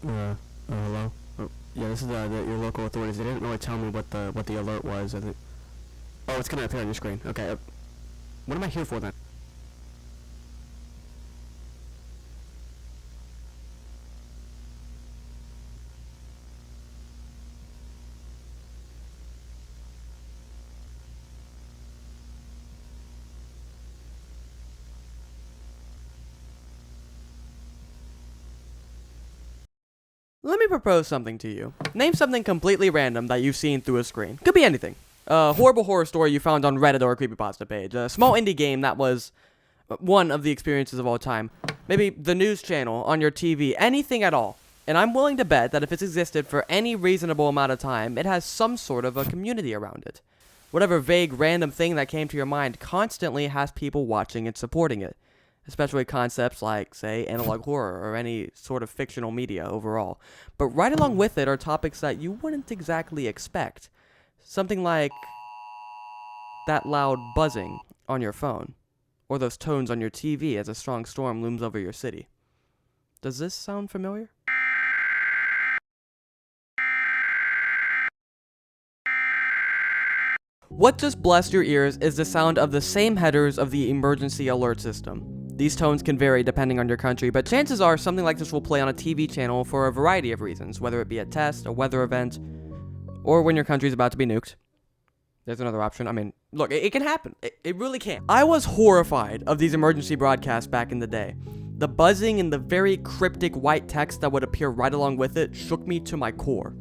Hello? Yeah, this is your local authorities. They didn't really tell me what the alert was. I think. Oh, it's gonna appear on your screen. Okay. What am I here for then? Let me propose something to you. Name something completely random that you've seen through a screen. Could be anything. A horrible horror story you found on Reddit or a creepypasta page. A small indie game that was one of the experiences of all time. Maybe the news channel on your TV. Anything at all. And I'm willing to bet that if it's existed for any reasonable amount of time, it has some sort of a community around it. Whatever vague random thing that came to your mind constantly has people watching and supporting it. Especially concepts like, say, analog horror or any sort of fictional media overall. But right along with it are topics that you wouldn't exactly expect. Something like that loud buzzing on your phone, or those tones on your TV as a strong storm looms over your city. Does this sound familiar? What just blessed your ears is the sound of the same headers of the emergency alert system. These tones can vary depending on your country, but chances are something like this will play on a TV channel for a variety of reasons, whether it be a test, a weather event, or when your country's about to be nuked. There's another option. I mean, look, it can happen. It really can. I was horrified of these emergency broadcasts back in the day. The buzzing and the very cryptic white text that would appear right along with it shook me to my core.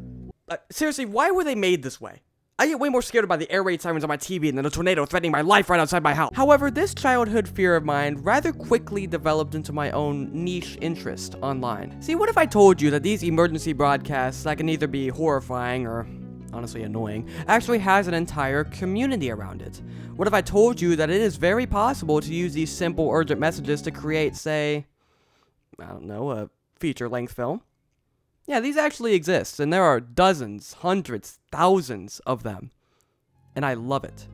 Seriously, why were they made this way? I get way more scared by the air raid sirens on my TV than a tornado threatening my life right outside my house. However, this childhood fear of mine rather quickly developed into my own niche interest online. See, what if I told you that these emergency broadcasts that can either be horrifying or honestly annoying actually has an entire community around it? What if I told you that it is very possible to use these simple urgent messages to create, say, I don't know, a feature-length film? Yeah, these actually exist, and there are dozens, hundreds, thousands of them. And I love it.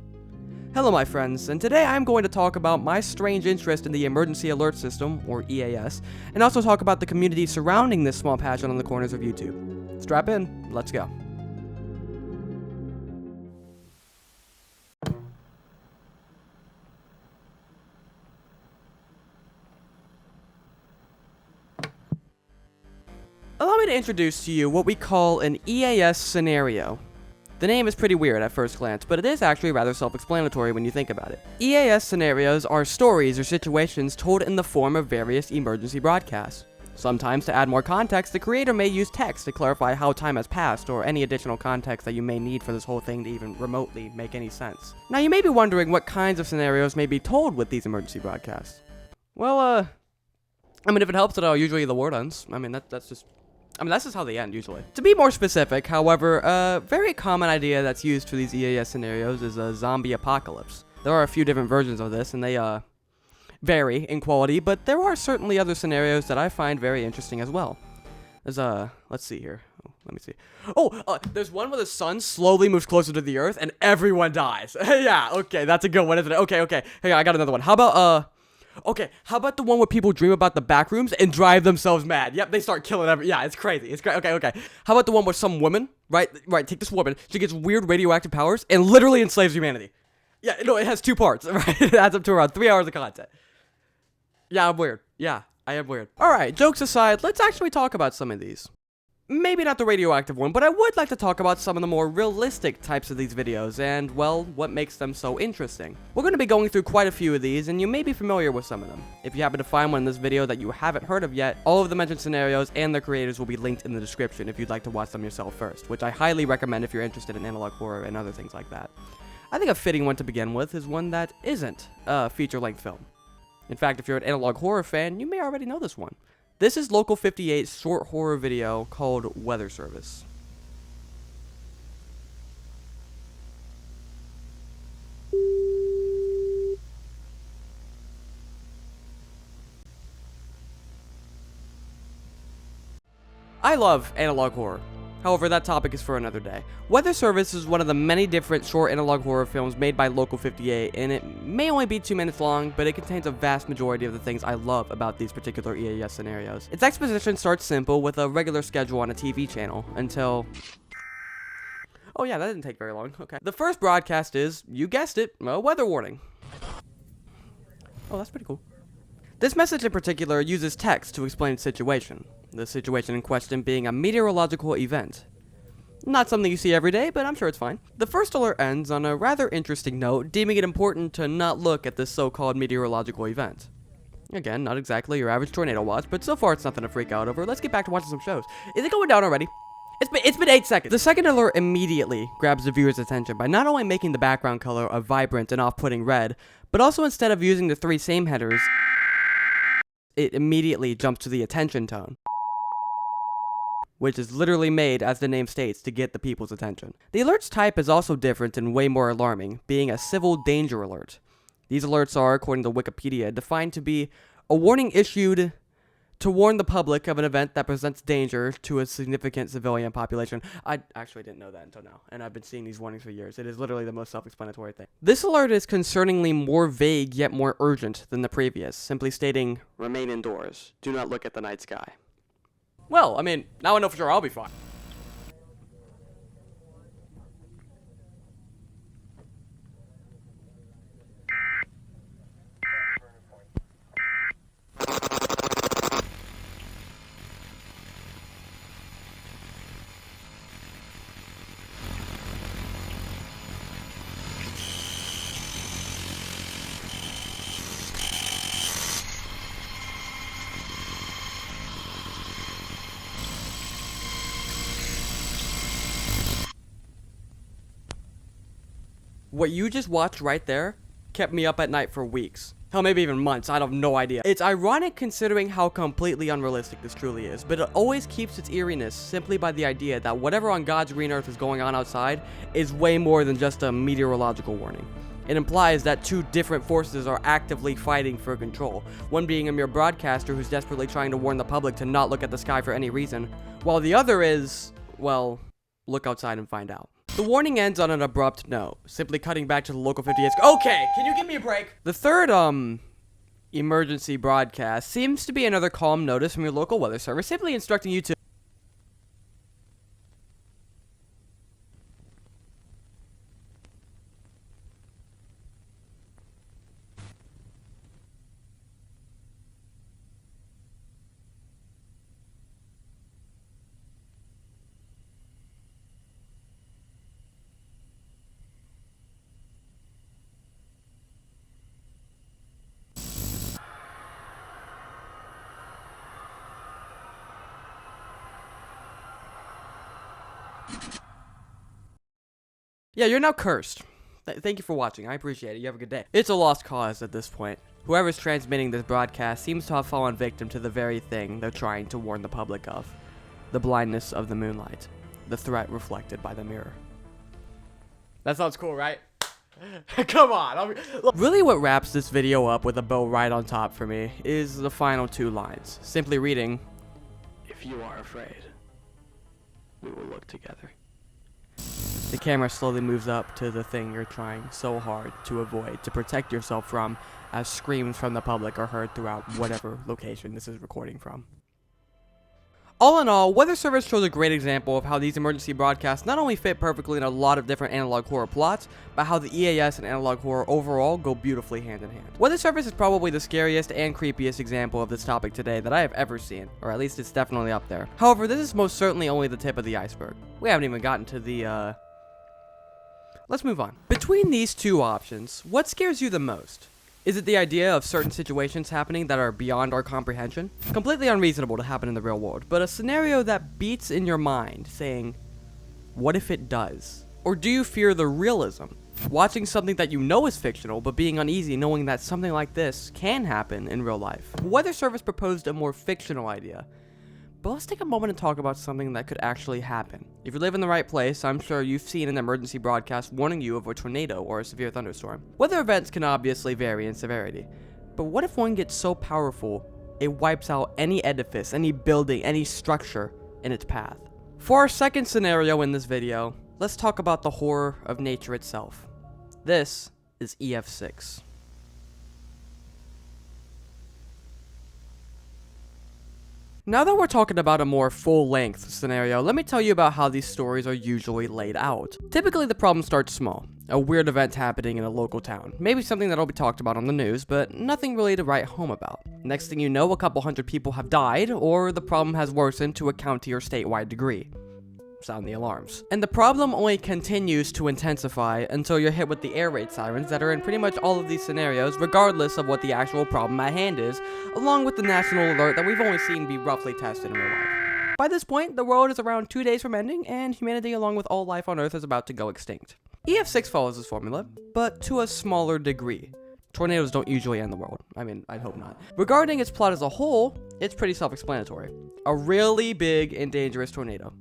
Hello, my friends, and today I'm going to talk about my strange interest in the Emergency Alert System, or EAS, and also talk about the community surrounding this small passion on the corners of YouTube. Strap in, let's go. Allow me to introduce to you what we call an EAS Scenario. The name is pretty weird at first glance, but it is actually rather self-explanatory when you think about it. EAS scenarios are stories or situations told in the form of various emergency broadcasts. Sometimes, to add more context, the creator may use text to clarify how time has passed, or any additional context that you may need for this whole thing to even remotely make any sense. Now, you may be wondering what kinds of scenarios may be told with these emergency broadcasts. Well, if it helps at all, usually the war ends. That's just how they end, usually. To be more specific, however, a very common idea that's used for these EAS scenarios is a zombie apocalypse. There are a few different versions of this, and they, vary in quality, but there are certainly other scenarios that I find very interesting as well. There's, let's see here. Let me see. There's one where the sun slowly moves closer to the earth, and everyone dies. Yeah, okay, that's a good one, isn't it? Okay. Hey, I got another one. How about the one where people dream about the back rooms and drive themselves mad? Yep, they start killing yeah, it's crazy. It's great. Okay. How about the one where some woman, right, take this woman, she gets weird radioactive powers and literally enslaves humanity? Yeah, no, it has 2 parts, right? It adds up to around 3 hours of content. Yeah, I'm weird. Yeah, I am weird. Alright, jokes aside, let's actually talk about some of these. Maybe not the radioactive one, but I would like to talk about some of the more realistic types of these videos and, well, what makes them so interesting. We're going to be going through quite a few of these, and you may be familiar with some of them. If you happen to find one in this video that you haven't heard of yet, all of the mentioned scenarios and their creators will be linked in the description if you'd like to watch them yourself first, which I highly recommend if you're interested in analog horror and other things like that. I think a fitting one to begin with is one that isn't a feature-length film. In fact, if you're an analog horror fan, you may already know this one. This is Local 58's short horror video called Weather Service. I love analog horror. However, that topic is for another day. Weather Service is one of the many different short analog horror films made by Local 58, and it may only be 2 minutes long, but it contains a vast majority of the things I love about these particular EAS scenarios. Its exposition starts simple with a regular schedule on a TV channel until... Oh yeah, that didn't take very long. Okay. The first broadcast is, you guessed it, a weather warning. Oh, that's pretty cool. This message in particular uses text to explain its situation. The situation in question being a meteorological event. Not something you see every day, but I'm sure it's fine. The first alert ends on a rather interesting note, deeming it important to not look at this so-called meteorological event. Again, not exactly your average tornado watch, but so far it's nothing to freak out over. Let's get back to watching some shows. Is it going down already? It's been 8 seconds. The second alert immediately grabs the viewer's attention by not only making the background color a vibrant and off-putting red, but also instead of using the 3 same headers, it immediately jumps to the attention tone, which is literally made, as the name states, to get the people's attention. The alert's type is also different and way more alarming, being a civil danger alert. These alerts are, according to Wikipedia, defined to be a warning issued to warn the public of an event that presents danger to a significant civilian population. I actually didn't know that until now, and I've been seeing these warnings for years. It is literally the most self-explanatory thing. This alert is concerningly more vague yet more urgent than the previous, simply stating, remain indoors, do not look at the night sky. Well, I mean, now I know for sure I'll be fine. What you just watched right there kept me up at night for weeks. Hell, maybe even months. I have no idea. It's ironic considering how completely unrealistic this truly is, but it always keeps its eeriness simply by the idea that whatever on God's green earth is going on outside is way more than just a meteorological warning. It implies that 2 different forces are actively fighting for control, one being a mere broadcaster who's desperately trying to warn the public to not look at the sky for any reason, while the other is, well, look outside and find out. The warning ends on an abrupt note, simply cutting back to the Local 58's... Okay, can you give me a break? The third, emergency broadcast seems to be another calm notice from your local weather service, simply instructing you to... Yeah, you're now cursed. Thank you for watching. I appreciate it. You have a good day. It's a lost cause at this point. Whoever's transmitting this broadcast seems to have fallen victim to the very thing they're trying to warn the public of. The blindness of the moonlight. The threat reflected by the mirror. That sounds cool, right? Come on. Really what wraps this video up with a bow right on top for me is the final 2 lines. Simply reading, if you are afraid, we will look together. The camera slowly moves up to the thing you're trying so hard to avoid, to protect yourself from, as screams from the public are heard throughout whatever location this is recording from. All in all, Weather Service shows a great example of how these emergency broadcasts not only fit perfectly in a lot of different analog horror plots, but how the EAS and analog horror overall go beautifully hand in hand. Weather Service is probably the scariest and creepiest example of this topic today that I have ever seen, or at least it's definitely up there. However, this is most certainly only the tip of the iceberg. We haven't even gotten to the, Let's move on. Between these 2 options, what scares you the most? Is it the idea of certain situations happening that are beyond our comprehension? Completely unreasonable to happen in the real world, but a scenario that beats in your mind, saying, what if it does? Or do you fear the realism? Watching something that you know is fictional, but being uneasy knowing that something like this can happen in real life. Weather Service proposed a more fictional idea, but let's take a moment and talk about something that could actually happen. If you live in the right place, I'm sure you've seen an emergency broadcast warning you of a tornado or a severe thunderstorm. Weather events can obviously vary in severity, but what if one gets so powerful, it wipes out any edifice, any building, any structure in its path? For our second scenario in this video, let's talk about the horror of nature itself. This is EF6. Now that we're talking about a more full-length scenario, let me tell you about how these stories are usually laid out. Typically, the problem starts small. A weird event happening in a local town. Maybe something that'll be talked about on the news, but nothing really to write home about. Next thing you know, a couple hundred people have died, or the problem has worsened to a county or statewide degree. Sound the alarms. And the problem only continues to intensify until you're hit with the air raid sirens that are in pretty much all of these scenarios, regardless of what the actual problem at hand is, along with the national alert that we've only seen be roughly tested in real life. By this point, the world is around 2 days from ending, and humanity along with all life on Earth is about to go extinct. EF6 follows this formula, but to a smaller degree. Tornadoes don't usually end the world. I mean, I'd hope not. Regarding its plot as a whole, it's pretty self-explanatory. A really big and dangerous tornado.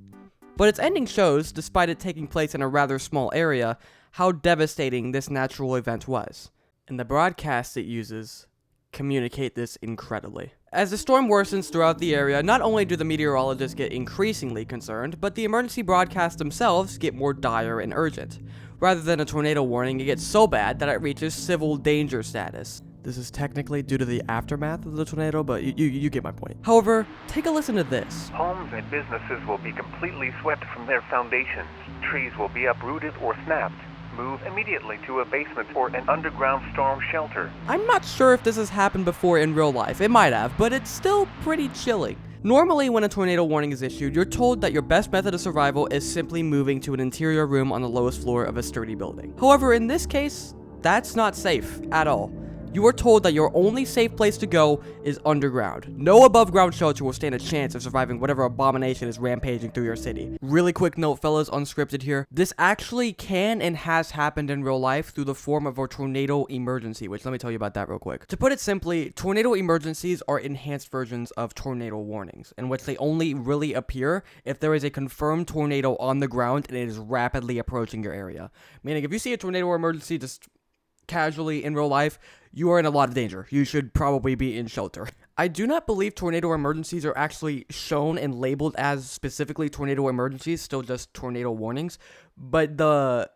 But its ending shows, despite it taking place in a rather small area, how devastating this natural event was. And the broadcasts it uses communicate this incredibly. As the storm worsens throughout the area, not only do the meteorologists get increasingly concerned, but the emergency broadcasts themselves get more dire and urgent. Rather than a tornado warning, it gets so bad that it reaches civil danger status. This is technically due to the aftermath of the tornado, but you get my point. However, take a listen to this. Homes and businesses will be completely swept from their foundations. Trees will be uprooted or snapped. Move immediately to a basement or an underground storm shelter. I'm not sure if this has happened before in real life. It might have, but it's still pretty chilling. Normally, when a tornado warning is issued, you're told that your best method of survival is simply moving to an interior room on the lowest floor of a sturdy building. However, in this case, that's not safe at all. You are told that your only safe place to go is underground. No above ground shelter will stand a chance of surviving whatever abomination is rampaging through your city. Really quick note, fellas, unscripted here. This actually can and has happened in real life through the form of a tornado emergency, which let me tell you about that real quick. To put it simply, tornado emergencies are enhanced versions of tornado warnings, in which they only really appear if there is a confirmed tornado on the ground and it is rapidly approaching your area. Meaning, if you see a tornado emergency just casually in real life, you are in a lot of danger. You should probably be in shelter. I do not believe tornado emergencies are actually shown and labeled as specifically tornado emergencies, still just tornado warnings, but the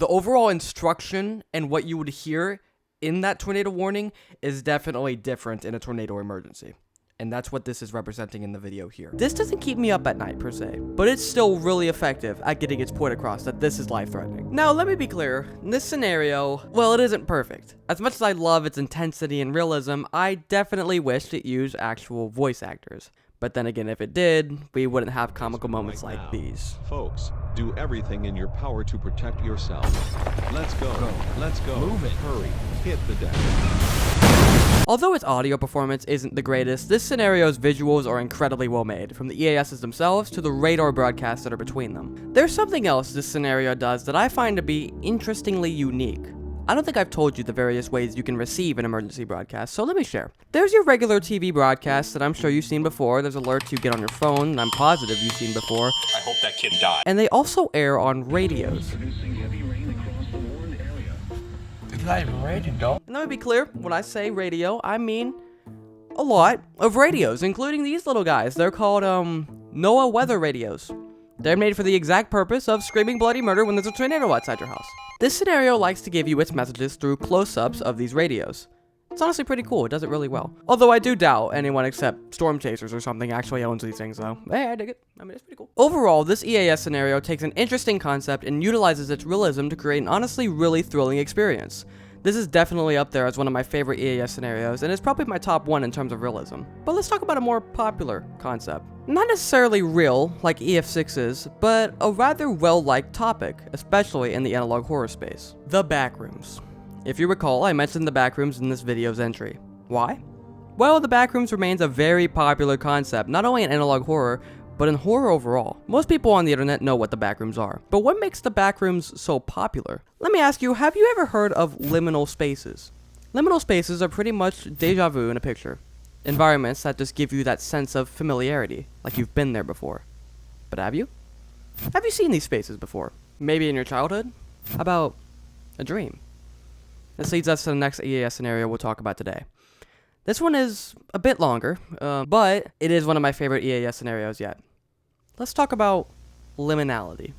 overall instruction and what you would hear in that tornado warning is definitely different in a tornado emergency. And that's what this is representing in the video here. This doesn't keep me up at night per se, but it's still really effective at getting its point across that this is life-threatening. Now, let me be clear, in this scenario, well, it isn't perfect. As much as I love its intensity and realism, I definitely wished it used actual voice actors. But then again, if it did, we wouldn't have comical moments like these. Folks, do everything in your power to protect yourself. Let's go. Let's go. Move it. Hurry. Hit the deck. Although its audio performance isn't the greatest, this scenario's visuals are incredibly well made, from the EASs themselves to the radar broadcasts that are between them. There's something else this scenario does that I find to be interestingly unique. I don't think I've told you the various ways you can receive an emergency broadcast, so let me share. There's your regular TV broadcasts that I'm sure you've seen before. There's alerts you get on your phone, and I'm positive you've seen before. I hope that kid died. And they also air on radios. And let me be clear, when I say radio, I mean a lot of radios, including these little guys. They're called, NOAA weather radios. They're made for the exact purpose of screaming bloody murder when there's a tornado outside your house. This scenario likes to give you its messages through close-ups of these radios. It's honestly pretty cool, it does it really well. Although I do doubt anyone except storm chasers or something actually owns these things though. Hey, I dig it. I mean, it's pretty cool. Overall, this EAS scenario takes an interesting concept and utilizes its realism to create an honestly really thrilling experience. This is definitely up there as one of my favorite EAS scenarios, and it's probably my top one in terms of realism. But let's talk about a more popular concept. Not necessarily real, like EF6 is, but a rather well-liked topic, especially in the analog horror space. The backrooms. If you recall, I mentioned the backrooms in this video's entry. Why? Well, the backrooms remains a very popular concept, not only in analog horror, but in horror overall. Most people on the internet know what the backrooms are, but what makes the backrooms so popular? Let me ask you, have you ever heard of liminal spaces? Liminal spaces are pretty much deja vu in a picture. Environments that just give you that sense of familiarity, like you've been there before. But have you? Have you seen these spaces before? Maybe in your childhood? How about a dream? This leads us to the next EAS scenario we'll talk about today. This one is a bit longer, but it is one of my favorite EAS scenarios yet. Let's talk about Liminality.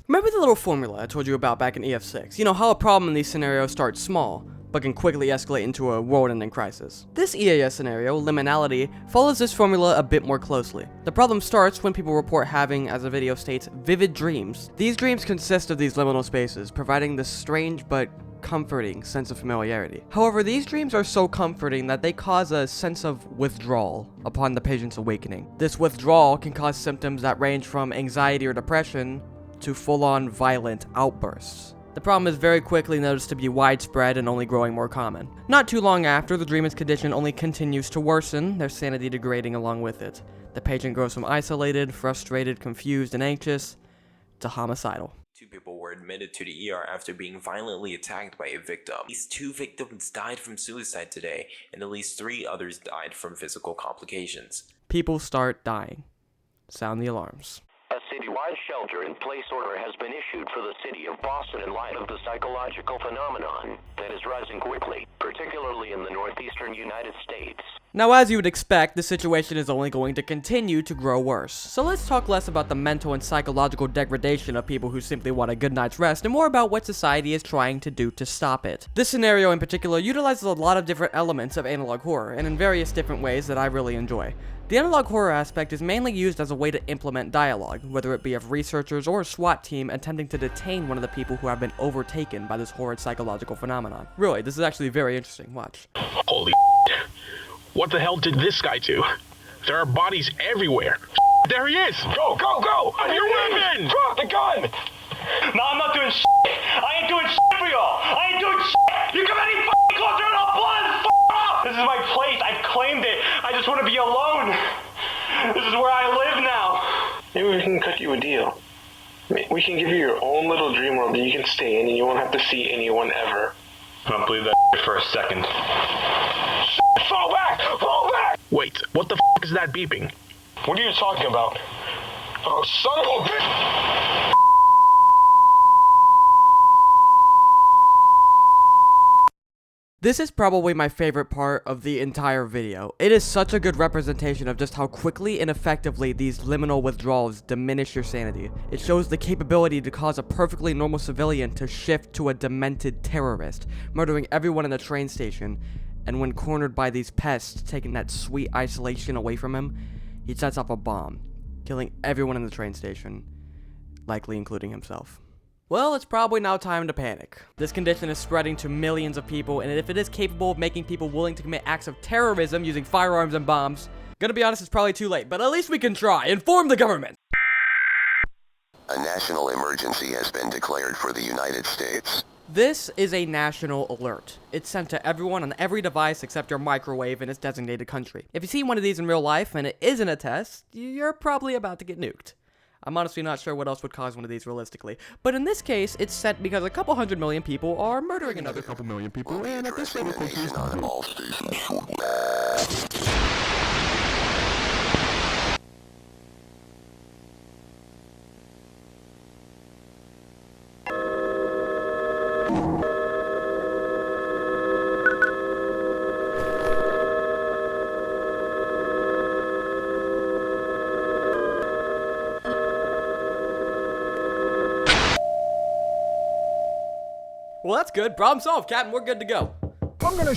Remember the little formula I told you about back in EF6? You know how a problem in these scenarios starts small, but can quickly escalate into a world-ending crisis. This EAS scenario, Liminality, follows this formula a bit more closely. The problem starts when people report having, as the video states, vivid dreams. These dreams consist of these liminal spaces, providing this strange but comforting sense of familiarity. However, these dreams are so comforting that they cause a sense of withdrawal upon the patient's awakening. This withdrawal can cause symptoms that range from anxiety or depression to full-on violent outbursts. The problem is very quickly noticed to be widespread and only growing more common. Not too long after, the dreamer's condition only continues to worsen, their sanity degrading along with it. The patient goes from isolated, frustrated, confused, and anxious to homicidal. 2 people were admitted to the ER after being violently attacked by a victim. At least 2 victims died from suicide today, and at least 3 others died from physical complications. People start dying. Sound the alarms. A citywide shelter-in-place order has been issued for the city of Boston in light of the psychological phenomenon that is rising quickly, particularly in the northeastern United States. Now, as you would expect, the situation is only going to continue to grow worse. So let's talk less about the mental and psychological degradation of people who simply want a good night's rest, and more about what society is trying to do to stop it. This scenario in particular utilizes a lot of different elements of analog horror, and in various different ways that I really enjoy. The analog horror aspect is mainly used as a way to implement dialogue, whether it be of researchers or a SWAT team attempting to detain one of the people who have been overtaken by this horrid psychological phenomenon. Really, this is actually very interesting. Watch. Holy what the hell did this guy do? There are bodies everywhere. There he is! Go, go, go! Your weapon! Drop the gun! No, I'm not doing shit. I ain't doing shit for y'all. I ain't doing shit. You come any f***ing closer and I'll blow this f*** up. This is my place. I've claimed it. I just want to be alone. This is where I live now. Maybe we can cut you a deal. We can give you your own little dream world that you can stay in and you won't have to see anyone ever. I don't believe that for a second. Fall back! Fall back! Wait, what the f*** is that beeping? What are you talking about? Oh, son of a bitch! This is probably my favorite part of the entire video. It is such a good representation of just how quickly and effectively these liminal withdrawals diminish your sanity. It shows the capability to cause a perfectly normal civilian to shift to a demented terrorist, murdering everyone in the train station, and when cornered by these pests taking that sweet isolation away from him, he sets off a bomb, killing everyone in the train station, likely including himself. Well, it's probably now time to panic. This condition is spreading to millions of people, and if it is capable of making people willing to commit acts of terrorism using firearms and bombs, gonna be honest, it's probably too late, but at least we can try. Inform the government! A national emergency has been declared for the United States. This is a national alert. It's sent to everyone on every device except your microwave in its designated country. If you see one of these in real life and it isn't a test, you're probably about to get nuked. I'm honestly not sure what else would cause one of these realistically. But in this case, it's sent because a couple 100 million people are murdering another couple million people, and at this rate, we're close to all stations. Well, that's good. Problem solved, Captain. We're good to go. I'm gonna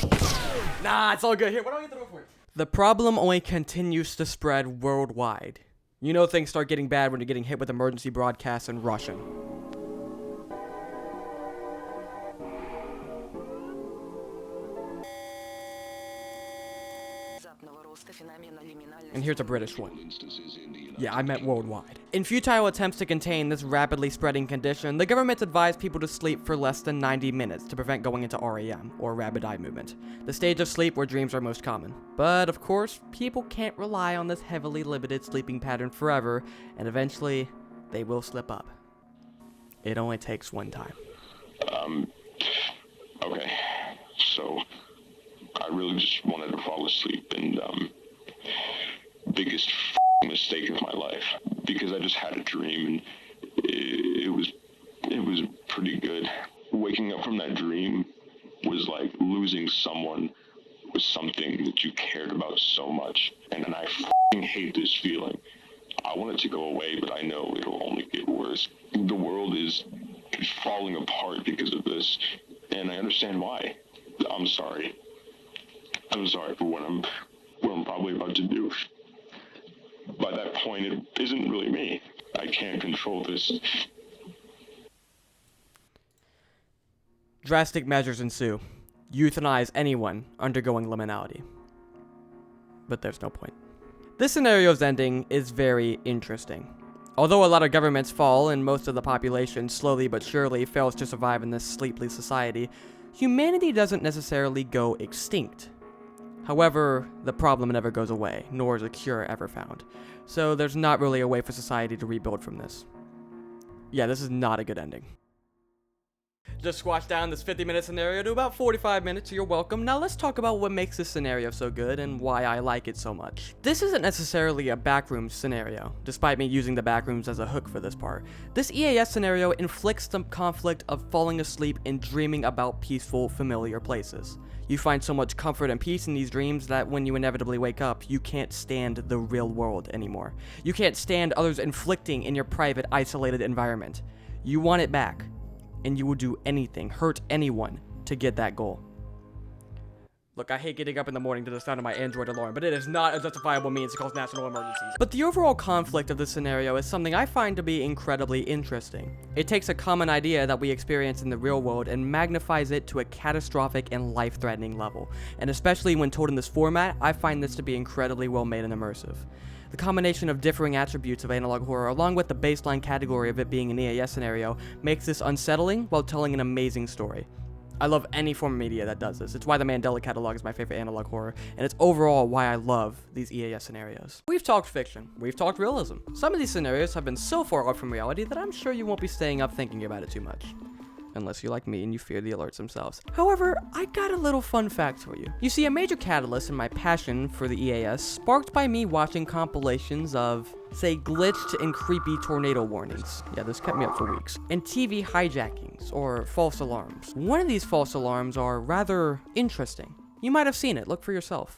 Nah, it's all good. Here, what do I get the door for? The problem only continues to spread worldwide. You know things start getting bad when you're getting hit with emergency broadcasts in Russian. And here's a British one. Yeah, I meant worldwide. In futile attempts to contain this rapidly spreading condition, the government advised people to sleep for less than 90 minutes to prevent going into REM, or rapid eye movement, the stage of sleep where dreams are most common. But, of course, people can't rely on this heavily limited sleeping pattern forever, and eventually, they will slip up. It only takes one time. Okay, so I really just wanted to fall asleep, and, biggest mistake of my life, because I just had a dream, and it was pretty good. Waking up from that dream was like losing someone was something that you cared about so much. And I f***ing hate this feeling. I want it to go away, but I know it'll only get worse. The world is falling apart because of this, and I understand why. I'm sorry. I'm sorry for what I'm probably about to do. By that point, it isn't really me. I can't control this. Drastic measures ensue. Euthanize anyone undergoing liminality. But there's no point. This scenario's ending is very interesting. Although a lot of governments fall and most of the population slowly but surely fails to survive in this sleepless society, humanity doesn't necessarily go extinct. However, the problem never goes away, nor is a cure ever found. So there's not really a way for society to rebuild from this. Yeah, this is not a good ending. Just squash down this 50-minute scenario to about 45 minutes, you're welcome. Now let's talk about what makes this scenario so good and why I like it so much. This isn't necessarily a backrooms scenario, despite me using the backrooms as a hook for this part. This EAS scenario inflicts the conflict of falling asleep and dreaming about peaceful, familiar places. You find so much comfort and peace in these dreams that when you inevitably wake up, you can't stand the real world anymore. You can't stand others inflicting in your private, isolated environment. You want it back. And you will do anything, hurt anyone, to get that goal. Look, I hate getting up in the morning to the sound of my Android alarm, but it is not a justifiable means to cause national emergencies. But the overall conflict of this scenario is something I find to be incredibly interesting. It takes a common idea that we experience in the real world and magnifies it to a catastrophic and life-threatening level. And especially when told in this format, I find this to be incredibly well made and immersive. The combination of differing attributes of analog horror, along with the baseline category of it being an EAS scenario, makes this unsettling while telling an amazing story. I love any form of media that does this. It's why the Mandela catalog is my favorite analog horror, and it's overall why I love these EAS scenarios. We've talked fiction, we've talked realism. Some of these scenarios have been so far off from reality that I'm sure you won't be staying up thinking about it too much. Unless you're like me and you fear the alerts themselves. However, I got a little fun fact for you. You see, a major catalyst in my passion for the EAS sparked by me watching compilations of, say, glitched and creepy tornado warnings. Yeah, this kept me up for weeks. And TV hijackings, or false alarms. One of these false alarms are rather interesting. You might have seen it, look for yourself.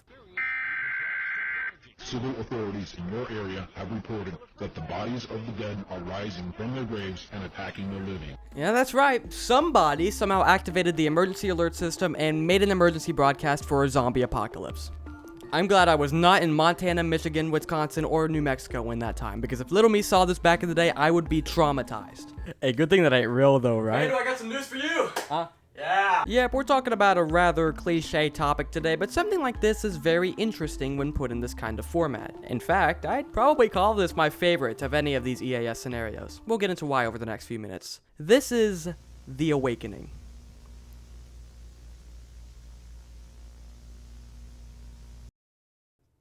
Civil authorities in your area have reported that the bodies of the dead are rising from their graves and attacking the living. Yeah, that's right. Somebody somehow activated the emergency alert system and made an emergency broadcast for a zombie apocalypse. I'm glad I was not in Montana, Michigan, Wisconsin, or New Mexico when that time, because if little me saw this back in the day, I would be traumatized. Hey, good thing that ain't real though, right? Hey, I got some news for you! Huh? Yeah! Yep, we're talking about a rather cliche topic today, but something like this is very interesting when put in this kind of format. In fact, I'd probably call this my favorite of any of these EAS scenarios. We'll get into why over the next few minutes. This is The Awakening.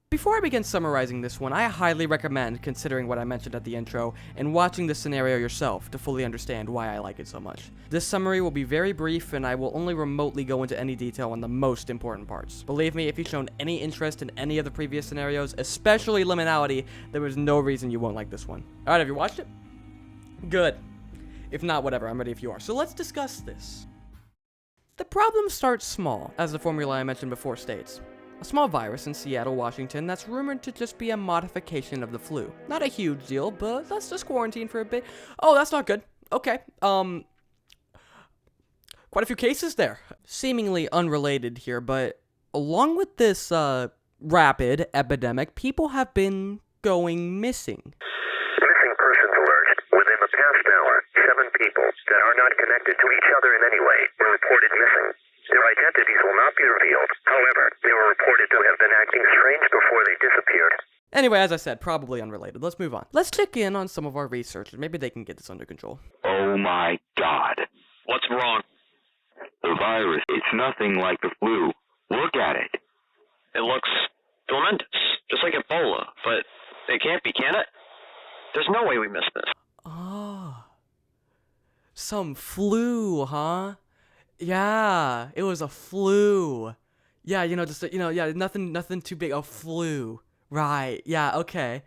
Before I begin summarizing this one, I highly recommend considering what I mentioned at the intro and watching the scenario yourself to fully understand why I like it so much. This summary will be very brief and I will only remotely go into any detail on the most important parts. Believe me, if you've shown any interest in any of the previous scenarios, especially Liminality, there is no reason you won't like this one. Alright, have you watched it? Good. If not, whatever, I'm ready if you are. So let's discuss this. The problem starts small, as the formula I mentioned before states. A small virus in Seattle, Washington that's rumored to just be a modification of the flu. Not a huge deal, but let's just quarantine for a bit. Oh, that's not good. Okay, quite a few cases there. Seemingly unrelated here, but along with this, rapid epidemic, people have been going missing. Missing persons alert. Within the past hour, 7 people that are not connected to each other in any way were reported missing. Their identities will not be revealed. However, they were reported to have been acting strange before they disappeared. Anyway, as I said, probably unrelated. Let's move on. Let's check in on some of our researchers. Maybe they can get this under control. Oh my God. What's wrong? The virus, it's nothing like the flu. Look at it. It looks tremendous, just like Ebola, but it can't be, can it? There's no way we missed this. Oh. Some flu, huh? Yeah, it was a flu. Yeah, nothing too big. A flu. Right, yeah, okay.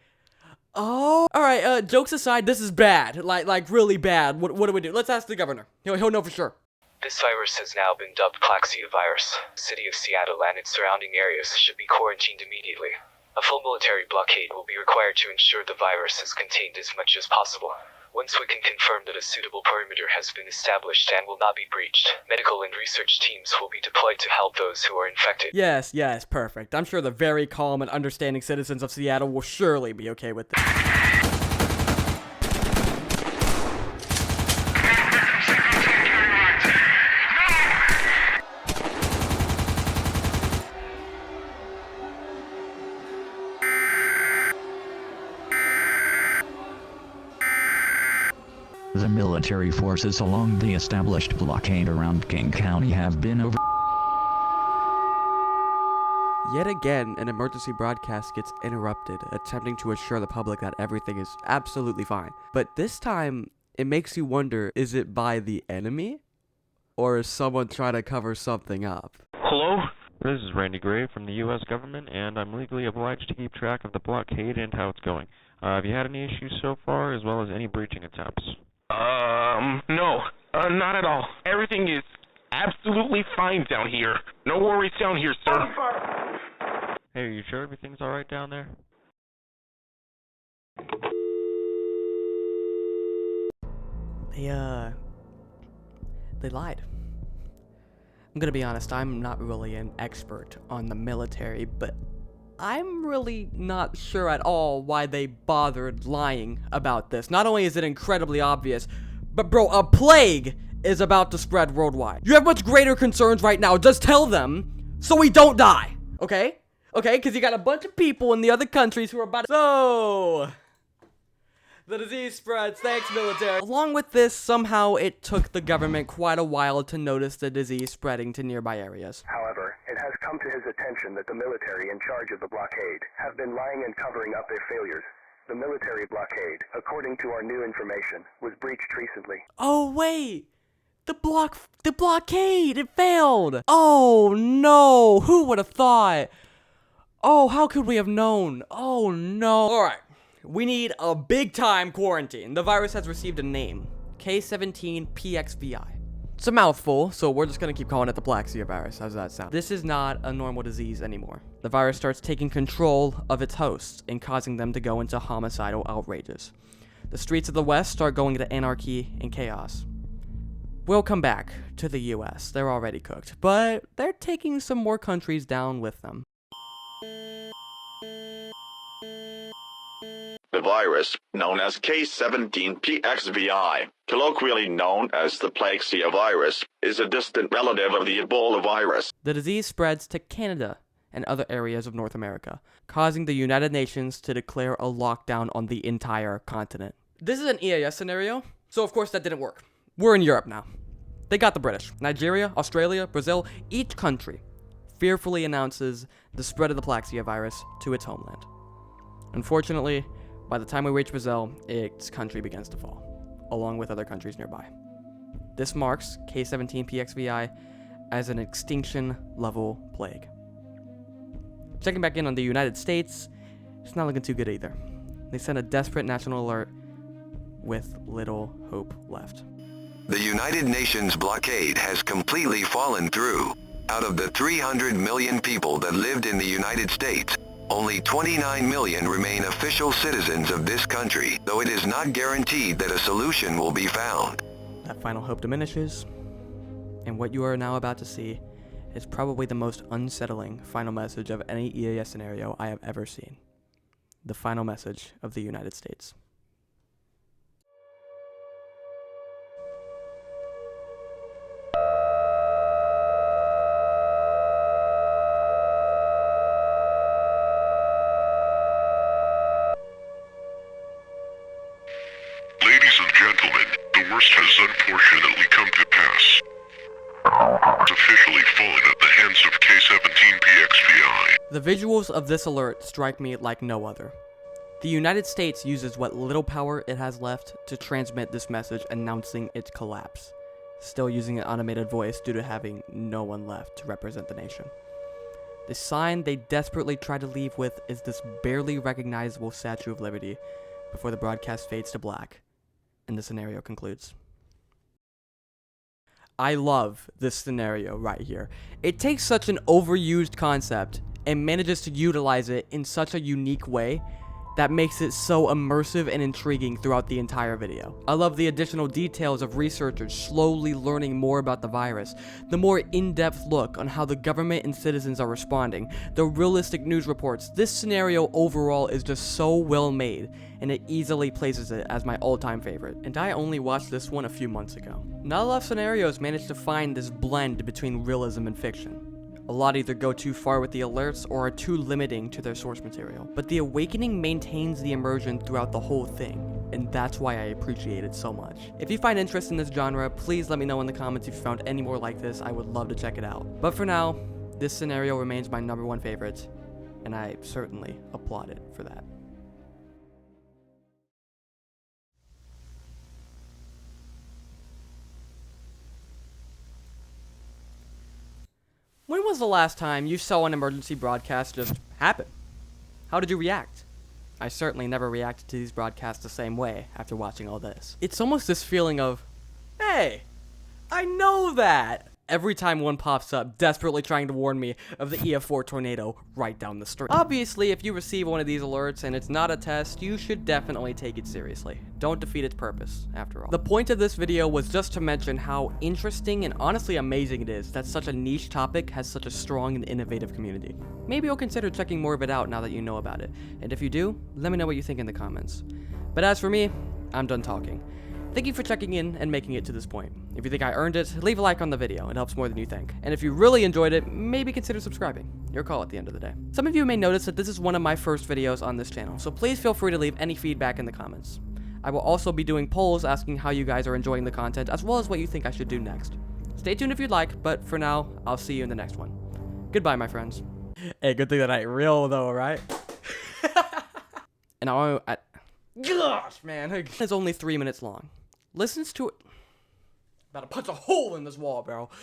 Oh, alright, jokes aside, this is bad. Like really bad. What do we do? Let's ask the governor. He'll know for sure. This virus has now been dubbed Plaxia virus. The city of Seattle and its surrounding areas should be quarantined immediately. A full military blockade will be required to ensure the virus is contained as much as possible. Once we can confirm that a suitable perimeter has been established and will not be breached, medical and research teams will be deployed to help those who are infected. Yes, perfect. I'm sure the very calm and understanding citizens of Seattle will surely be okay with this. The military forces along the established blockade around King County have been over. Yet again, an emergency broadcast gets interrupted, attempting to assure the public that everything is absolutely fine. But this time, it makes you wonder, is it by the enemy? Or is someone trying to cover something up? Hello? This is Randy Gray from the U.S. government, and I'm legally obliged to keep track of the blockade and how it's going. Have you had any issues so far, as well as any breaching attempts? No, not at all. Everything is absolutely fine down here. No worries down here, sir. Hey, are you sure everything's alright down there? They lied. I'm gonna be honest, I'm not really an expert on the military, but I'm really not sure at all why they bothered lying about this. Not only is it incredibly obvious, but bro, a plague is about to spread worldwide. You have much greater concerns right now. Just tell them so we don't die, okay? Okay, because you got a bunch of people in the other countries who are about to... So... the disease spreads, thanks military. Along with this, somehow it took the government quite a while to notice the disease spreading to nearby areas. However, it has come to his attention that the military in charge of the blockade have been lying and covering up their failures. The military blockade, according to our new information, was breached recently. Oh wait! The blockade! It failed! Oh no! Who would have thought? Oh, how could we have known? Oh no. Alright. We need a big-time quarantine. The virus has received a name. K17PXVI. It's a mouthful, so we're just gonna keep calling it the Plaxia virus. How's that sound? This is not a normal disease anymore. The virus starts taking control of its hosts and causing them to go into homicidal outrages. The streets of the West start going into anarchy and chaos. We'll come back to the US. They're already cooked, but they're taking some more countries down with them. The virus, known as K17PXVI, colloquially known as the Plaxia virus, is a distant relative of the Ebola virus. The disease spreads to Canada and other areas of North America, causing the United Nations to declare a lockdown on the entire continent. This is an EAS scenario, so of course that didn't work. We're in Europe now. They got the British. Nigeria, Australia, Brazil, each country fearfully announces the spread of the Plaxia virus to its homeland. Unfortunately, by the time we reach Brazil, its country begins to fall, along with other countries nearby. This marks K17PXVI as an extinction-level plague. Checking back in on the United States, it's not looking too good either. They sent a desperate national alert with little hope left. The United Nations blockade has completely fallen through. Out of the 300 million people that lived in the United States, only 29 million remain official citizens of this country, though it is not guaranteed that a solution will be found. That final hope diminishes, and what you are now about to see is probably the most unsettling final message of any EAS scenario I have ever seen. The final message of the United States. Ladies and gentlemen, the worst has unfortunately come to pass. It's officially fallen at the hands of K17PXVI. The visuals of this alert strike me like no other. The United States uses what little power it has left to transmit this message announcing its collapse, still using an automated voice due to having no one left to represent the nation. The sign they desperately try to leave with is this barely recognizable Statue of Liberty before the broadcast fades to black and the scenario concludes. I love this scenario right here. It takes such an overused concept and manages to utilize it in such a unique way that makes it so immersive and intriguing throughout the entire video. I love the additional details of researchers slowly learning more about the virus, the more in-depth look on how the government and citizens are responding, the realistic news reports. This scenario overall is just so well made, and it easily places it as my all-time favorite. And I only watched this one a few months ago. Not a lot of scenarios manage to find this blend between realism and fiction. A lot either go too far with the alerts or are too limiting to their source material. But The Awakening maintains the immersion throughout the whole thing, and that's why I appreciate it so much. If you find interest in this genre, please let me know in the comments if you found any more like this. I would love to check it out. But for now, this scenario remains my #1 favorite, and I certainly applaud it for that. When was the last time you saw an emergency broadcast just happen? How did you react? I certainly never reacted to these broadcasts the same way after watching all this. It's almost this feeling of, hey, I know that! Every time one pops up, desperately trying to warn me of the EF4 tornado right down the street. Obviously, if you receive one of these alerts and it's not a test, you should definitely take it seriously. Don't defeat its purpose, after all. The point of this video was just to mention how interesting and honestly amazing it is that such a niche topic has such a strong and innovative community. Maybe you'll consider checking more of it out now that you know about it. And if you do, let me know what you think in the comments. But as for me, I'm done talking. Thank you for checking in and making it to this point. If you think I earned it, leave a like on the video. It helps more than you think. And if you really enjoyed it, maybe consider subscribing. Your call at the end of the day. Some of you may notice that this is one of my first videos on this channel, so please feel free to leave any feedback in the comments. I will also be doing polls asking how you guys are enjoying the content, as well as what you think I should do next. Stay tuned if you'd like, but for now, I'll see you in the next one. Goodbye, my friends. Hey, good thing that I ain't real though, right? And gosh, man. It's only 3 minutes long. Listens to it. About to punch a hole in this wall, bro.